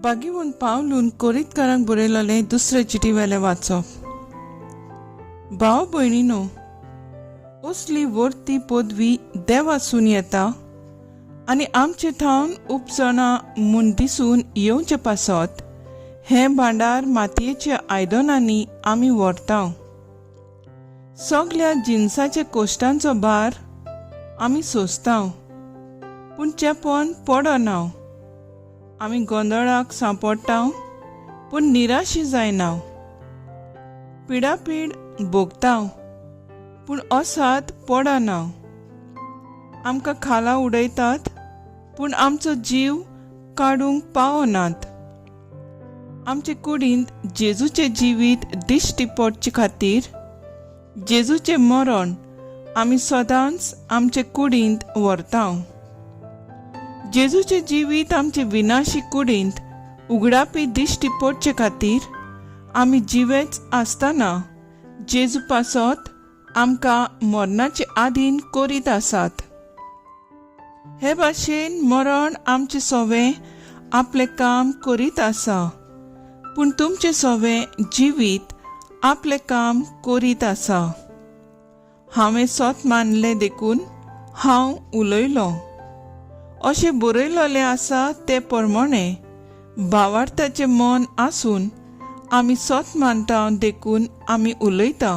बागीवून पावलून कोरीतकारांक बरयलोलें दुसरें चिटी वेलें वाचप। भाव भयणीनो, असली वर्ती पदवी देवासून येता आनी आमचे थावन उपजणां म्हूण दिसून येवचे पासत हें भांडार मातयेच्या आयदनांनी आमी व्हरता। सगळ्या जिन्साच्या कोश्टांचो भार आमी सोंसता, पूण चेपण पडना। आमी गोंदळाक सांपडटा, पूण निराशी जायना। पिडापीड भोगता, पूण असाद पडना। आमकां खाला उडयतात, पूण आमचो जीव काडूंक पावनात। आमचे कुडींत जेजूचे जिवीत दिश्टी पडचे खातीर जेजूचे मरण आमी सदांच आमचे कुडींत व्हरता। जेजूचे जिवीत आमचे विनाशी कुडींत उगडापी दिश्टी पडचे खातीर आमी जिवेच आसतना जेजू पासत आमकां मरणाचे आधीन करीत आसात। हे भाशेन मरण आमचे सवें आपलें काम करीत आसा, पूण तुमचे सवें जिवीत आपलें काम करीत आसा। हांवें सोत मानलें देखून हांव उलयलों। अशें बरयलोलें आसा ते प्रमाणे भावार्थाचें मन आसून आमी सोत मानता देखून आमी उलयता।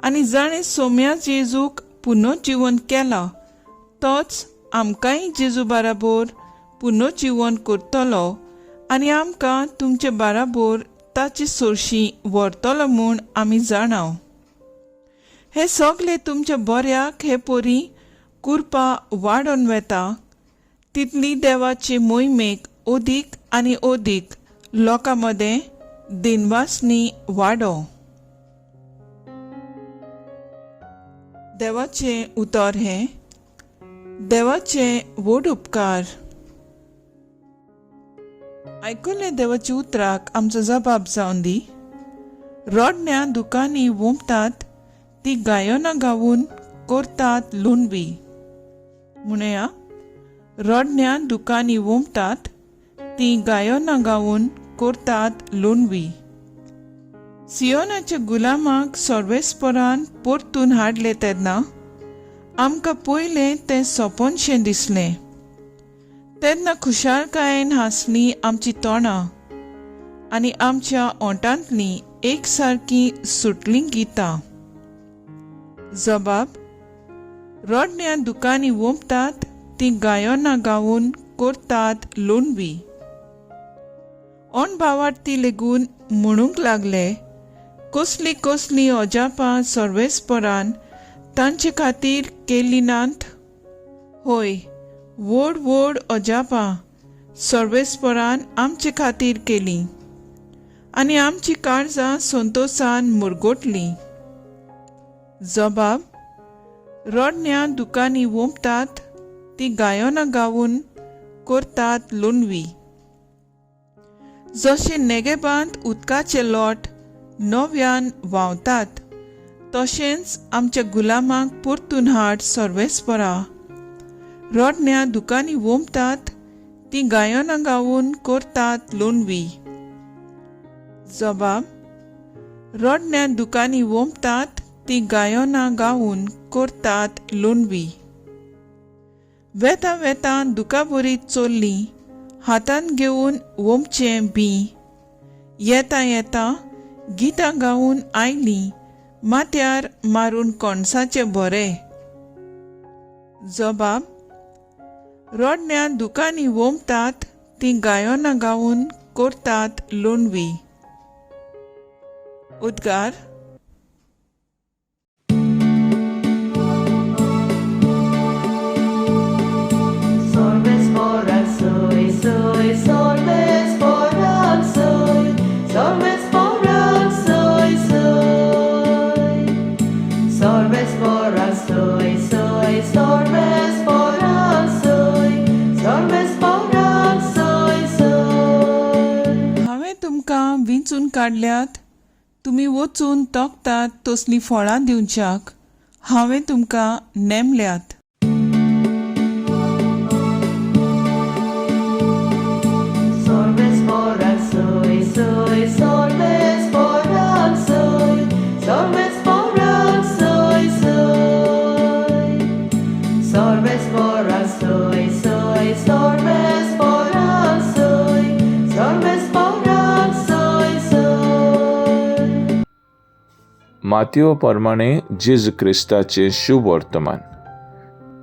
आनी जाणें सोम्या जेजूक पुनर्जीवन केलां तोच आमकांय जेजू बाराबर पुनर्जीवन करतलो आनी आमकां तुमचे बाराबर ताची सोर्शी व्हरतलो म्हूण आमी जाणा। हे सगळे तुमच्या बऱ्याक हे परी कुरपा वाडोन वेता, तितली देवाचे मोहिमेक ओदीक आनी ओदीक लोकां मदें दिनवासनी वाडो। देवाचें उतर हें, देवाचे व्हड उपकार। आयकले देवाच्या उतराक आमचो जबाब जावन दी। रोडण्या दुकानी वोंपतात ती गायनां गावून करतात लुणवी। म्हणया रोडण्या दुकानी वोंपतात ती गायनां गावून करतात लुणवी। सियोनाच्या गुलामाक सर्वेस्परान परतून हाडले तेन्ना आमकां पयलें तें सोंपोनशें दिसलें। तेन्ना खुशालकायेन हांसलीं आमची तोंडां आनी आमच्या ओंठांतलीं एक सारकीं सुटलीं गितां। जबाब: रोडण्या दुकानी वोंपतात ती गायनां गावून करतात लुणवी। ओण भावार्थी लेगून म्हणूंक लागले, कसलीं कसलीं अजापां सर्वेस्परान तांचे खातीर केलीं नात? होय, व्हड व्हड अजापां सर्वेस्परान आमचे खातीर केलीं आनी आमची काळजां संतोशान मुरगोटलीं। जबाब: रोडण्या दुकानी वोंपतात ती गायनां गावून करतात लुणवी। जशे नेगेबांत उदकाचे लोट नव्यान व्हांवतात, तशेंच आमच्या गुलामाक परतून हाड सर्वेस्परा। रोडण्या दुकानी वोंपतात ती गायनां गावून करतात लुणवी। जबाब: रोडण्या दुकानी वोंपतात ती गायनां गावून करतात लुणवी। वेता वेता दुका बरी चोरलीं, हातान घेवन वोंपचें बी। येता येता गितां गावून आयलीं, माथ्यार मारून कोणसाचें बरें। जबाब: रोडण्या दुकानी वोंपतात ती गायनां गावून करतात लुणवी। उद्गार: हांवें तुमकां विंचून काडल्यात, तुमी वचून तोखतात तसलीं फळां दिवच्याक हांवें तुमकां नेमल्यात। Sorbe Sorbes forasoy, soy, sorbes forasoy, sorbes forasoy, soy. मातयो प्रमाणे जेजू क्रिस्ताचे शुभ वर्तमान.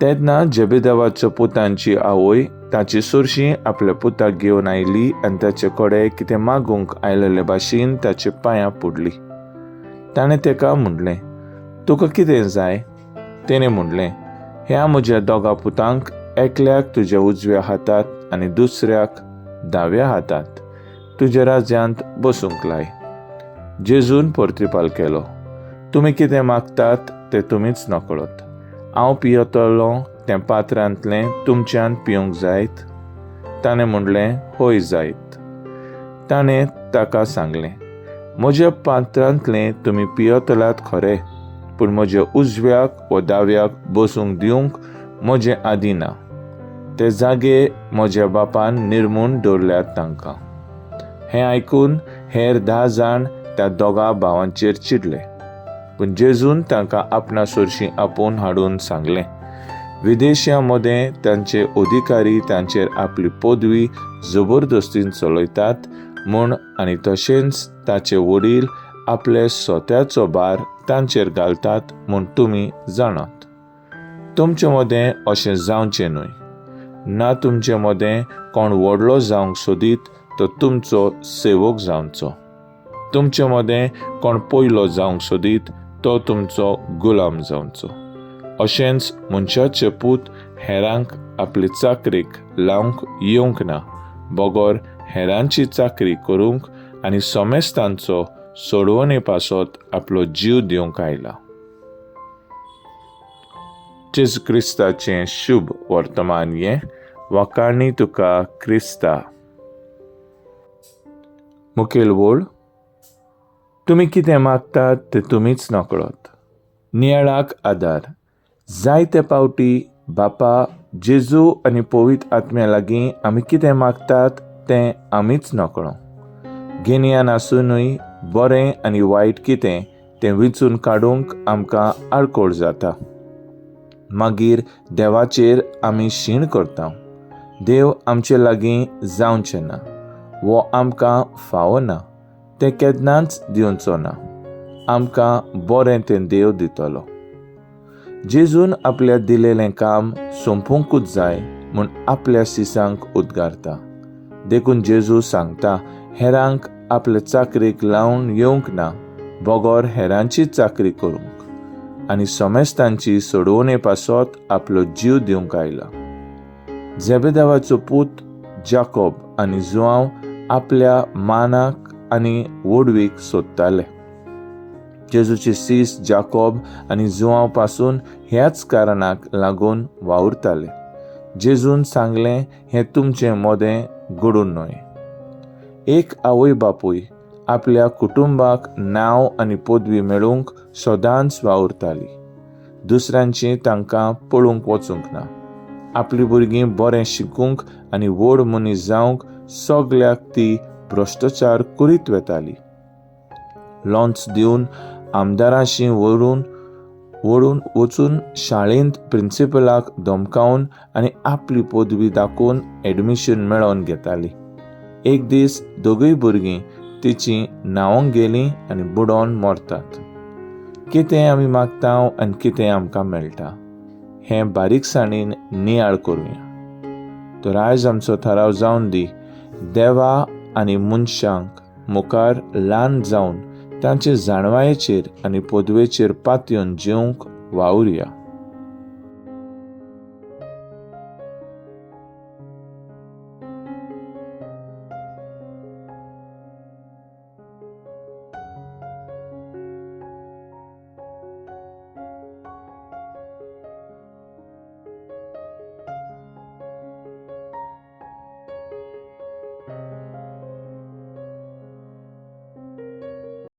तेन्ना जेबेदावाच्या पुतांची आवय ताची चडशीं आपल्या पुताक घेवन आयली आनी ताचे कडेन कितें मागूंक आयलेले भाशेन ताच्या पांयां पडली. ताणें ताका म्हणलें, तुका कितें जाय? तेणें म्हणलें, ह्या म्हज्या दोगा पुतांक एकल्याक तुज्या उजव्या हातांत आनी दुसऱ्याक दाव्या हातांत तुज्या राज्यांत बसूंक लाय. जेजून परतिपाल केलो, तुमी कितें मागतात तें तुमीच नकळत. हांव पियेतलों तें पात्रांतलें तुमच्यान पिवंक जायत? ताणें म्हणलें, होय जायत. ताणें ताका सांगलें, म्हज्या पात्रांतलें तुमी पियेतलात खरें, पूण म्हज्या उजव्याक वा दाव्याक बसूंक दिवंक म्हजें आदी ना. ते जागे म्हज्या बापान निर्मूण दवरल्यात तांकां. हें आयकून हेर 10 जाण त्या दोगा भावांचेर चिडले. पूण जेजून तांकां आपणा चडशीं आपोवन हाडून सांगलें, विदेशां मदें तांचे अधिकारी तांचेर आपली पदवी जबरदस्तीन चलयतात म्हूण आनी तशेंच ताचे वडील आपले स्वत्याचो भार तांचेर घालतात म्हूण तुमी जाणात. तुमचे मदें अशें जावचें न्हय. ना तुमचे मदें कोण व्हडलो जावंक सोदीत तो तुमचो सेवक जावचो. तुमचे मदें कोण पयलो जावंक सोदीत तो तुमचो गुलाम जावचो. अशेंच मनशाचे पूत हेरांक आपली चाकरेक लावंक येवंक ना, बगोर हेरांची चाकरी करूंक आनी सोमेस्तांचो सोडवणे पासत आपलो जीव दिवंक आयला. जेजू क्रिस्ताचें शुभ वर्तमान हें वकाणी तुका क्रिस्ता. मुखेल वोळ, तुमी कितें मागतात तें तुमीच नकळत. नियाळाक आदार. जायते पावटी बापा, जेजू आनी पवित्र आत्म्या लागीं आमी कितें मागतात तें आमीच नकळो. गिन्यान आसुनूय बरें आनी वायट कितें तें वेंचून काडूंक आमकां आडखळ जाता. मागीर देवाचेर आमी शीण करता. देव आमचे लागीं जावचें ना, वो आमकां फावो ना, तें केन्नाच दिवचो ना. आमकां बरें तें देव दितलो. जेजून आपल्या दिलेलें काम सोंपूंकूच जाय म्हूण आपल्या सिसांक उद्गारता. देखून जेजू सांगता, हेरांक आपले चाकरेक लावन येवंक ना, बगोर हेरांची चाकरी करूंक आनी सोमेस्तांची सोडवणे पासत आपलो जीव दिवंक आयला. जेबेदावाचो पूत जाकोब आनी जुआंव आपल्या मानाक आनी वडवीक सोदताले. जेजूचे सीस जाकोब आनी जुआंव पासून ह्याच कारणाक लागून वावुरताले. जेजून सांगलें, हें तुमचें मोदें घडून न्हय. एक आवय बापूय आपल्या कुटुंबाक नांव आनी पदवी मेळूंक सदांच वावुरताली. दुसऱ्यांची तांकां पळोवंक वचूंक ना. आपली भुरगीं बरें शिकूंक आनी व्हड मनीस जावंक सगल्याक ती भ्रश्टाचार करीत वेताली. लॉन्स दिवन आमदारांशी वळून वचून शाळेंत प्रिंसिपलाक धमकावन आनी आपली पदवी दाखोवन एडमिशन मेळोवन घेताली. एक दीस दोगूय भुरगीं तिची न्हांवंक गेलीं आनी बुडोवन मरतात. कितें आमी मागता आनी कितें आमकां मेळटा हें बारीकसाणेन नियाळ करुया. तर आयज आमचो थाराव जावन दी, देवा आनी मनशांक मुखार ल्हान जावन तांचे जाणवायेचेर आनी पदवेचेर पातयेवन जिवंक वावुरया.